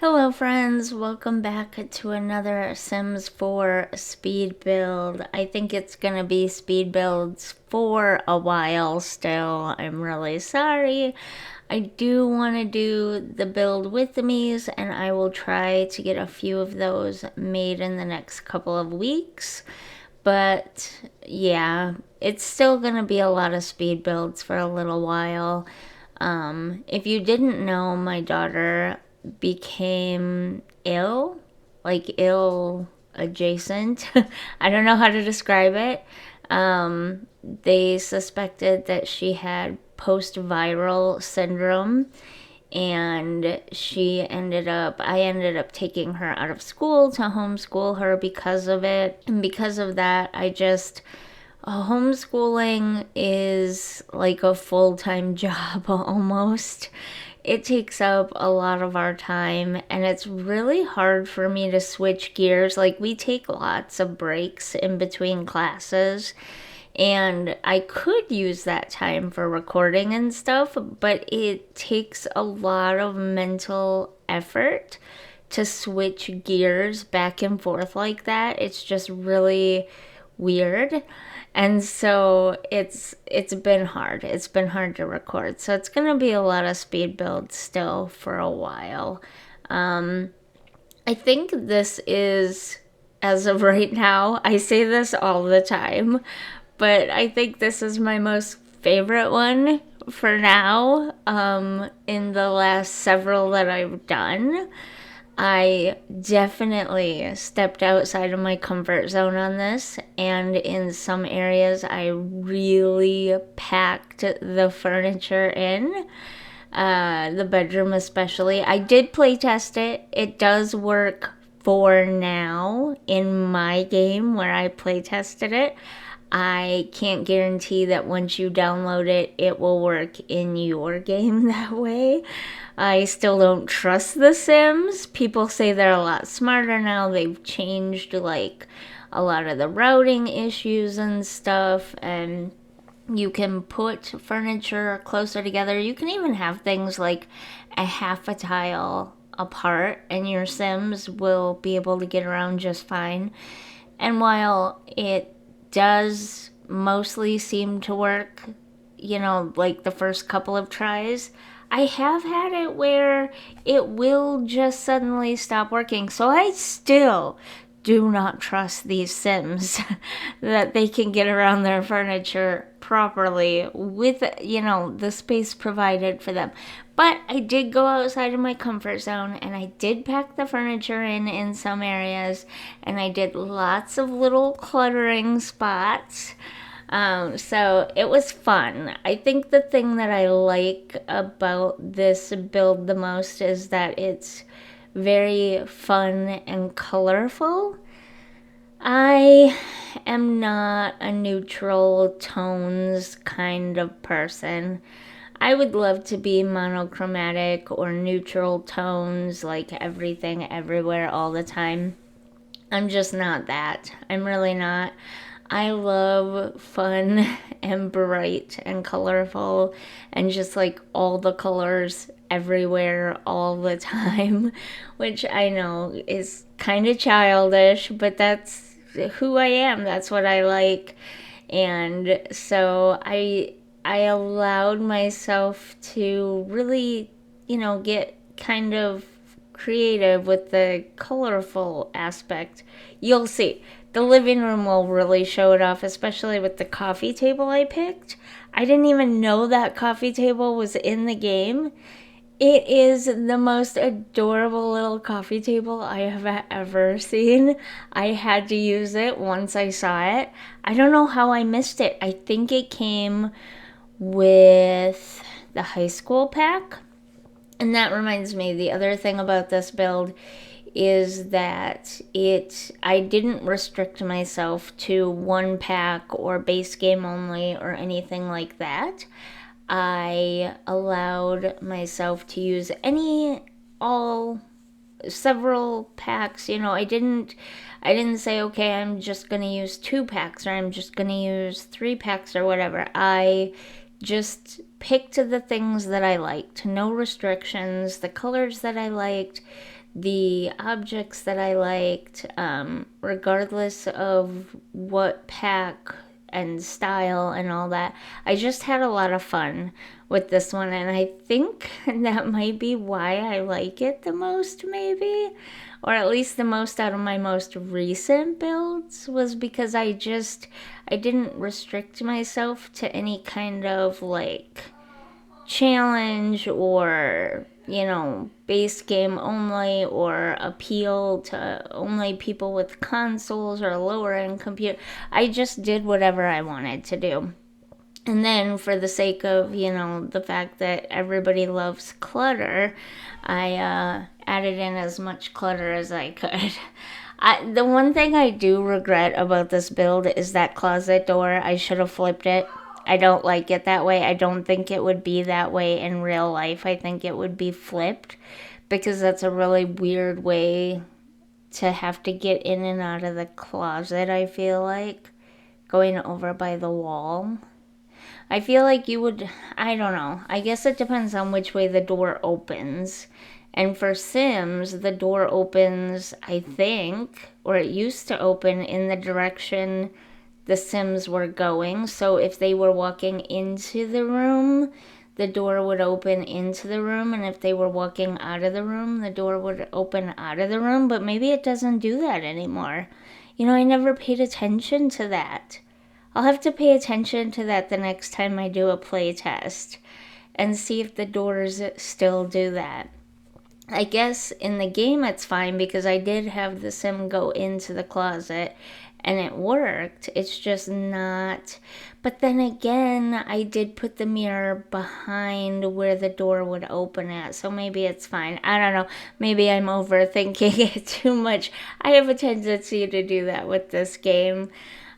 Hello friends, welcome back to another Sims 4 speed build. I think it's gonna be speed builds for a while still. I'm really sorry. I do want to do the build with the me's and I will try to get a few of those made in the next couple of weeks. But yeah, it's still gonna be a lot of speed builds for a little while. If you didn't know, my daughter became ill, like ill adjacent. I don't know how to describe it. They suspected that she had post-viral syndrome, and I ended up taking her out of school to homeschool her because of it. And because of that, homeschooling is like a full-time job almost. It takes up a lot of our time, and it's really hard for me to switch gears. Like, we take lots of breaks in between classes, and I could use that time for recording and stuff, but it takes a lot of mental effort to switch gears back and forth like that. It's just really weird. And so it's been hard. It's been hard to record. So it's going to be a lot of speed builds still for a while. I think this is, as of right now, I say this all the time, but I think this is my most favorite one for now, in the last several that I've done. I definitely stepped outside of my comfort zone on this, and in some areas I really packed the furniture in. The bedroom especially. I did play test it. It does work for now in my game where I play tested it. I can't guarantee that once you download it, it will work in your game that way. I still don't trust The Sims. People say they're a lot smarter now. They've changed like a lot of the routing issues and stuff, and you can put furniture closer together. You can even have things like a half a tile apart, and your Sims will be able to get around just fine. And while it does mostly seem to work, like the first couple of tries, I have had it where it will just suddenly stop working. So I still do not trust these Sims that they can get around their furniture properly with, the space provided for them. But I did go outside of my comfort zone, and I did pack the furniture in some areas, and I did lots of little cluttering spots. So it was fun. I think the thing that I like about this build the most is that it's very fun and colorful. I am not a neutral tones kind of person. I would love to be monochromatic or neutral tones, like everything, everywhere, all the time. I'm just not that. I'm really not. I love fun and bright and colorful and just like all the colors everywhere all the time, which I know is kind of childish, but that's who I am. That's what I like. And so I allowed myself to really, get kind of creative with the colorful aspect. You'll see. The living room will really show it off, especially with the coffee table I picked. I didn't even know that coffee table was in the game. It is the most adorable little coffee table I have ever seen. I had to use it once I saw it. I don't know how I missed it. I think it came with the high school pack. And that reminds me, the other thing about this build is that I didn't restrict myself to one pack or base game only or anything like that. I allowed myself to use several packs. I didn't say, okay, I'm just going to use 2 packs or I'm just going to use 3 packs or whatever. I just picked the things that I liked. No restrictions. The colors that I liked. the objects that I liked, regardless of what pack and style and all that. I just had a lot of fun with this one, and I think that might be why I like it the most, maybe, or at least the most out of my most recent builds, was because I didn't restrict myself to any kind of like challenge or, base game only, or appeal to only people with consoles or lower end computer. I just did whatever I wanted to do. And then, for the sake of, the fact that everybody loves clutter, I added in as much clutter as I could. The one thing I do regret about this build is that closet door. I should have flipped it. I don't like it that way. I don't think it would be that way in real life. I think it would be flipped because that's a really weird way to have to get in and out of the closet, I feel like. Going over by the wall. I feel like you would, I don't know. I guess it depends on which way the door opens. And for Sims, the door opens, I think, or it used to open in the direction the Sims were going. So if they were walking into the room, the door would open into the room. And if they were walking out of the room, the door would open out of the room. But maybe it doesn't do that anymore. I never paid attention to that. I'll have to pay attention to that the next time I do a play test and see if the doors still do that. I guess in the game it's fine because I did have the sim go into the closet and it worked. It's just not. But then again, I did put the mirror behind where the door would open at, so maybe it's fine. I don't know. Maybe I'm overthinking it too much. I have a tendency to do that with this game.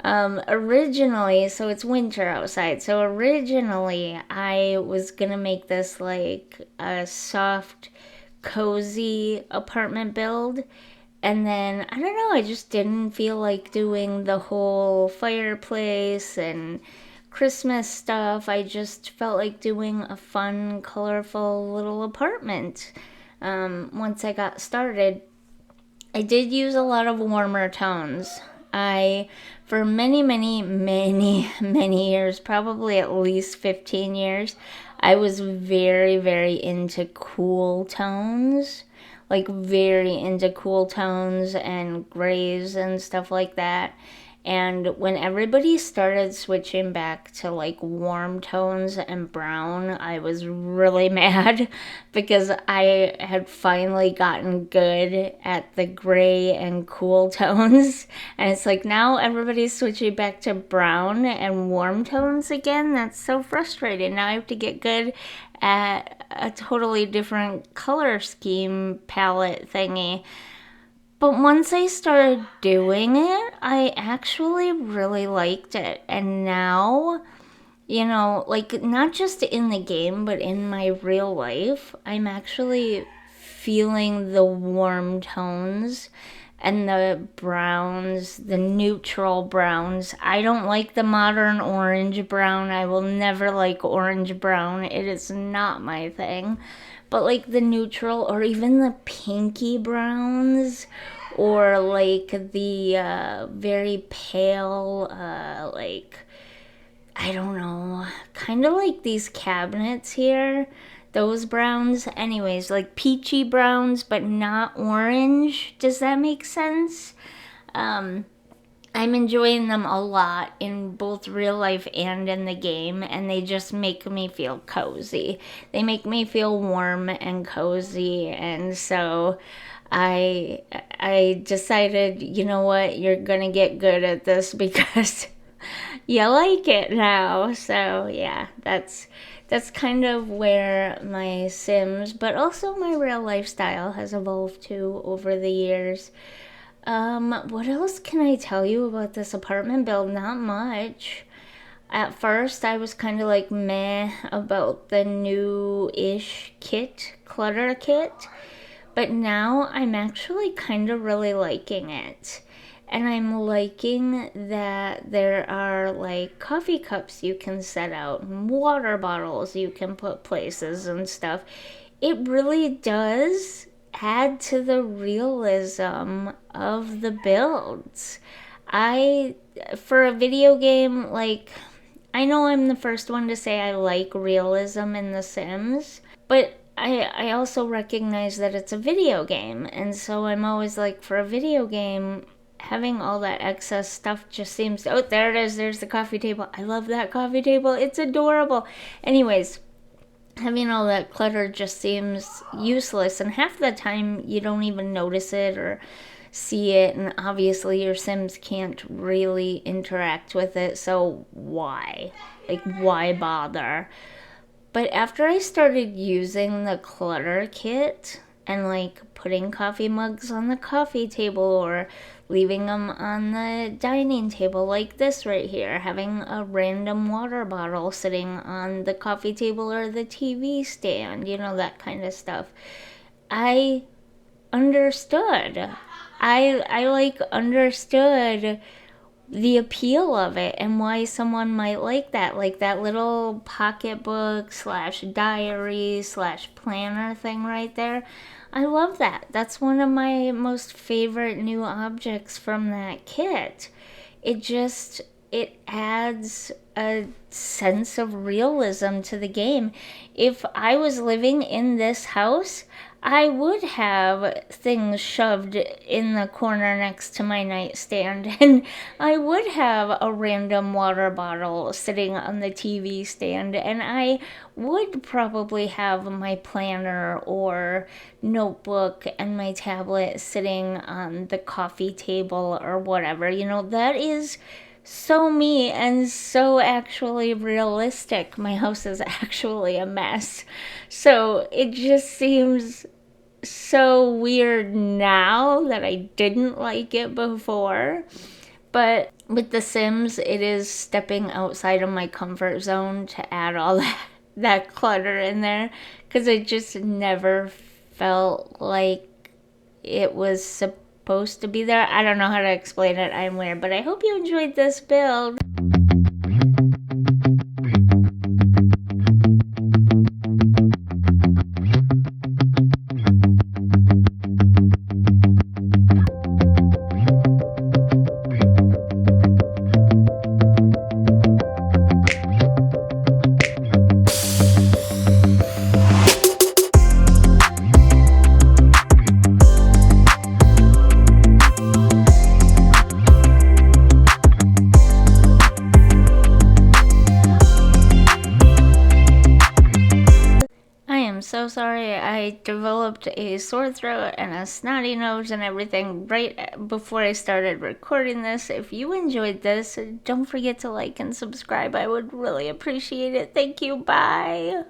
Originally, so it's winter outside. So originally, I was gonna make this like a soft, cozy apartment build. And then, I don't know, I just didn't feel like doing the whole fireplace and Christmas stuff. I just felt like doing a fun, colorful little apartment. Once I got started, I did use a lot of warmer tones. For many, many, many, many years, probably at least 15 years, I was very, very into cool tones. Like, very into cool tones and grays and stuff like that. And when everybody started switching back to like warm tones and brown, I was really mad because I had finally gotten good at the gray and cool tones. And it's like now everybody's switching back to brown and warm tones again. That's so frustrating. Now I have to get good at a totally different color scheme palette thingy. But once I started doing it, I actually really liked it. And now, like not just in the game, but in my real life, I'm actually feeling the warm tones and the browns, the neutral browns. I don't like the modern orange brown. I will never like orange brown. It is not my thing. But like the neutral or even the pinky browns or like the very pale, like, I don't know, kind of like these cabinets here. Those browns, anyways, like peachy browns, but not orange. Does that make sense? I'm enjoying them a lot in both real life and in the game, and they just make me feel cozy. They make me feel warm and cozy, and so I decided, you know what, you're gonna get good at this because you like it now. So yeah, that's kind of where my Sims, but also my real lifestyle has evolved to over the years. What else can I tell you about this apartment build? Not much. At first, I was kind of like meh about the new-ish clutter kit, but now I'm actually kind of really liking it. And I'm liking that there are like coffee cups you can set out, and water bottles you can put places and stuff. It really does add to the realism of the builds. I, for a video game, like, I know I'm the first one to say I like realism in The Sims, but I also recognize that it's a video game. And so I'm always like, for a video game, having all that excess stuff just seems, oh, there it is. There's the coffee table. I love that coffee table. It's adorable. Anyways, having all that clutter just seems useless. And half the time you don't even notice it or see it. And obviously your Sims can't really interact with it. So why? Like, why bother? But after I started using the clutter kit and like putting coffee mugs on the coffee table or leaving them on the dining table like this right here, having a random water bottle sitting on the coffee table or the TV stand, you know, that kind of stuff, I understood. I like understood the appeal of it and why someone might like that little pocketbook slash diary slash planner thing right there. I love that. That's one of my most favorite new objects from that kit. It just, it adds a sense of realism to the game. If I was living in this house, I would have things shoved in the corner next to my nightstand, and I would have a random water bottle sitting on the TV stand, and I would probably have my planner or notebook and my tablet sitting on the coffee table or whatever. You know, that is so me and so actually realistic. My house is actually a mess. So it just seems so weird now that I didn't like it before. But with The Sims, it is stepping outside of my comfort zone to add all that clutter in there because it just never felt like it was supposed to be there. I don't know how to explain it. I'm weird, but I hope you enjoyed this build. I am so sorry. I developed a sore throat and a snotty nose and everything right before I started recording this. If you enjoyed this, don't forget to like and subscribe. I would really appreciate it. Thank you. Bye.